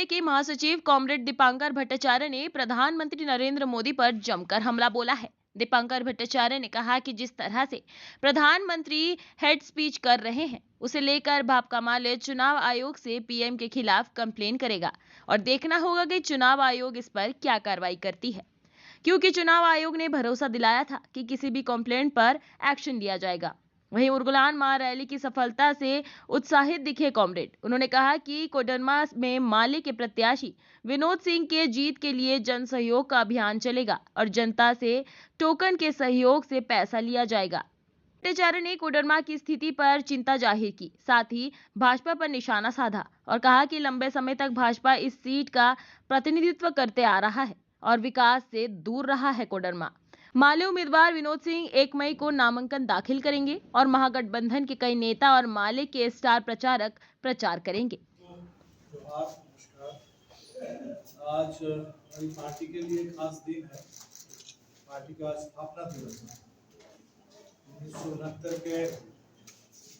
UPA के महासचिव comrade Dipankar Bhattacharya ने प्रधानमंत्री नरेंद्र मोदी पर जमकर हमला बोला है। दीपांकर भट्टाचार्य ने कहा कि जिस तरह से प्रधानमंत्री हेड स्पीच कर रहे हैं, उसे लेकर भाकपा माले चुनाव आयोग से पीएम के खिलाफ कंप्लेन करेगा और देखना होगा कि चुनाव आयोग इस पर क्या कार्रवाई करती है, क्योंकि चुनाव आयोग ने भरोसा दिलाया था कि किसी भी कंप्लेंट पर एक्शन लिया जाएगा। वहीं उर्गुलान माह रैली की सफलता से उत्साहित दिखे कॉमरेड। उन्होंने कहा कि कोडरमा में माले के प्रत्याशी विनोद सिंह के जीत के लिए जन सहयोग का अभियान चलेगा और जनता से टोकन के सहयोग से पैसा लिया जाएगा। भट्टाचार्य ने कोडरमा की स्थिति पर चिंता जाहिर की, साथ ही भाजपा पर निशाना साधा और कहा कि लंबे समय तक भाजपा इस सीट का प्रतिनिधित्व करते आ रहा है और विकास से दूर रहा है कोडरमा। माले उम्मीदवार विनोद सिंह 1 मई को नामांकन दाखिल करेंगे और महागठबंधन के कई नेता और माले के स्टार प्रचारक प्रचार करेंगे। आज हमारी पार्टी के लिए खास दिन है। पार्टी का स्थापना दिवस है। 1969 के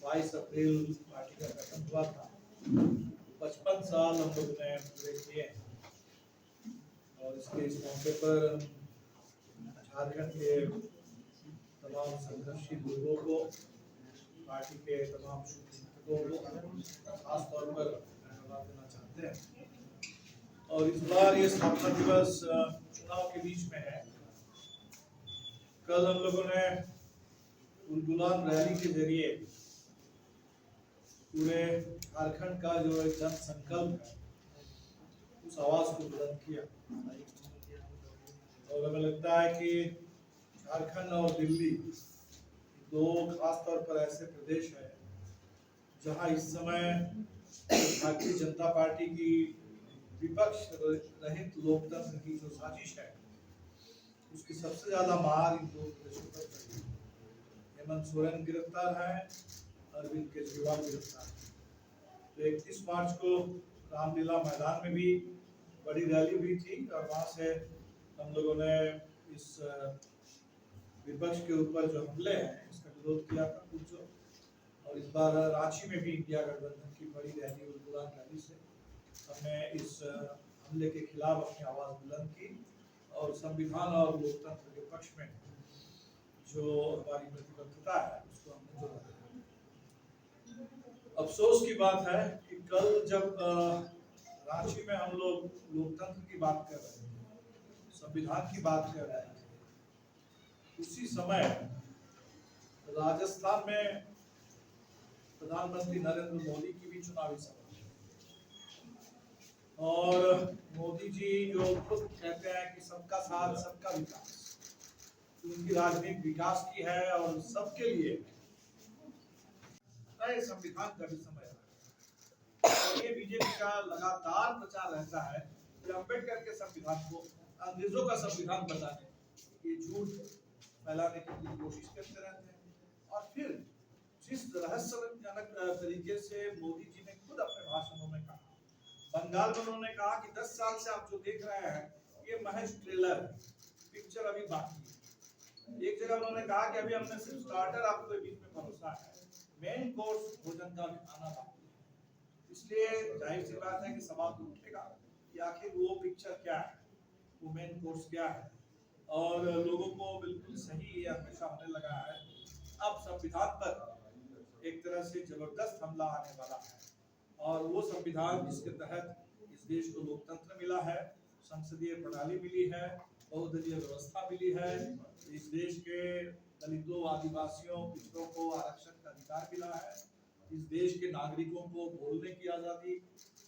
22 अप्रैल पार्टी का गठन हुआ था। 55 साल हम लोगों ने पूरे किए हैं और इस मौके पर झारखंड के तमाम संघर्षशील लोगों को, पार्टी के तमाम शुभचिंतकों को खास तौर पर धन्यवाद देना चाहते हैं। और इस बार ये स्थापना दिवस चुनाव के बीच में है। कल हम लोगों ने उर्गुलान रैली के जरिए पूरे झारखंड का जो एक जन संकल्प है, उस आवाज को बुलंद किया। और हमें लगता है कि झारखंड और दिल्ली दो खास तौर पर ऐसे प्रदेश है जहां इस समय भारतीय जनता पार्टी की विपक्ष रहित लोकतंत्र की जो साजिश है, उसकी सबसे ज्यादा मार इन दो प्रदेशों पर पड़ी। हेमंत सोरेन गिरफ्तार है, अरविंद केजरीवाल गिरफ्तार है। तो 31 मार्च को रामलीला मैदान में भी बड़ी रैली हुई थी और वहां से हम लोगों ने इस विपक्ष के ऊपर जो हमले हैं इसका विरोध किया था पूछो। और इस बार रांची में भी इंडिया गठबंधन की बड़ी रैली उर्गुलान रैली से हमने इस हमले के खिलाफ अपनी आवाज बुलंद की और संविधान और लोकतंत्र के पक्ष में जो हमारी प्रतिबद्धता है उसको हमने जोड़ा। अफसोस की बात है कि कल जब रांची में हम लोग लोकतंत्र की बात कर रहे थे, संविधान की बात कर रहे थे, उसी समय राजस्थान में प्रधानमंत्री नरेंद्र मोदी की भी चुनावी सभा और मोदी जी जो खुद कहते हैं कि सबका साथ सबका विकास, तो उनकी राजनीति विकास की है और सबके लिए नए संविधान का भी समय है। ये बीजेपी का लगातार प्रचार रहता है कि अम्बेडकर के संविधान को अंग्रेजों का संविधान बताने, ये झूठ फैलाने की कोशिश करते रहते हैं। और फिर जिस रहस्यजनक तरीके से मोदी जी ने खुद अपने भाषणों में कहा, बंगाल में उन्होंने कहा कि 10 साल से आप जो देख रहे हैं ये महज ट्रेलर है, पिक्चर अभी बाकी है। एक जगह उन्होंने कहा कि अभी हमने सिर्फ स्टार्टर आपको बीच में परोसा है, मेन कोर्स भोजन का भी खाना बाकी है। इसलिए जाहिर सी बात है कि सवाल तो उठेगा कि आखिर वो पिक्चर क्या है, वो मेन कोर्स क्या है। और लोगों को बिल्कुल सही ये हमेशा होने लगा है अब संविधान पर एक तरह से जबरदस्त हमला आने वाला है। और वो संविधान जिसके तहत इस देश को लोकतंत्र मिला है, संसदीय प्रणाली मिली है, बहुदलीय व्यवस्था मिली है, इस देश के दलितों, आदिवासियों, पिछड़ों को आरक्षण का अधिकार मिला है, इस देश के नागरिकों को बोलने की आजादी,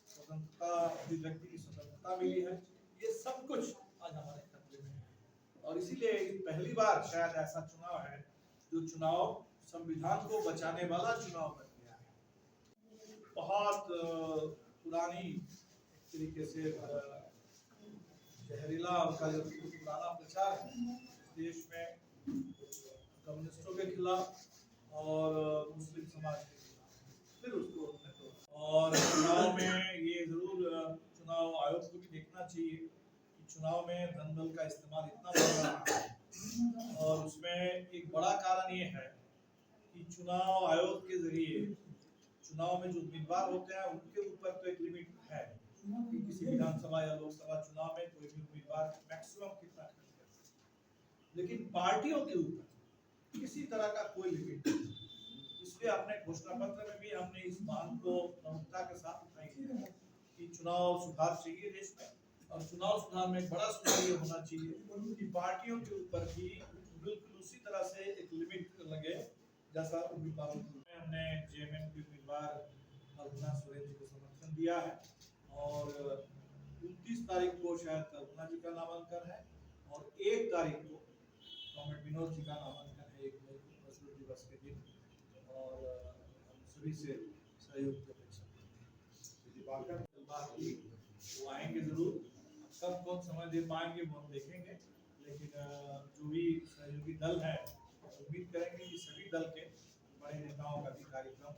स्वतंत्रता, अभिव्यक्ति की स्वतंत्रता मिली है। ये सब कुछ आज हमारे खतरे में है और इसीलिए पहली बार शायद ऐसा चुनाव है जो चुनाव संविधान को बचाने वाला चुनाव बन गया है। बहुत पुरानी तरीके से जहरीला उनका जो पुराना प्रचार है देश में कम्युनिस्टों के खिलाफ और मुस्लिम समाज के खिलाफ, फिर उसको और चुनाव में ये जरूर चुनाव आयोग को भी देखना चाहिए कि चुनाव में धन बल का इस्तेमाल इतना बढ़ रहा है। और उसमें एक बड़ा कारण ये है कि चुनाव आयोग के जरिए चुनाव में जो उम्मीदवार होते हैं उनके ऊपर तो एक लिमिट है कि किसी विधानसभा या लोकसभा चुनाव में कोई भी उम्मीदवार मैक्सिमम कितना खर्च करता है, लेकिन पार्टियों के ऊपर किसी तरह का कोई लिमिट नहीं। इसलिए अपने घोषणा पत्र में भी हमने इस मांग को प्रमुखता के साथ उठाई है कि चुनाव सुधार चाहिए देश में, और चुनाव सुधार में एक बड़ा सुधार ये होना चाहिए कि पार्टियों के ऊपर भी बिल्कुल उसी तरह से एक लिमिट लगे जैसा उम्मीदवारों में हमने जेएमएम के उम्मीदवार कल्पना सोरेन जी को समर्थन दिया है, और 29 तारीख को शायद कल्पना जी का नामांकन है, और 1 तारीख को कॉमरेड विनोद जी का नामांकन है, 1 मई को मजदूर दिवस के दिन, और हम सभी से सहयोग की अपेक्षा करते हैं। वो आएंगे जरूर, कब कौन समय दे पाएंगे वो हम देखेंगे, लेकिन जो भी सहयोगी दल है उम्मीद करेंगे कि सभी दल के बड़े नेताओं का भी कार्यक्रम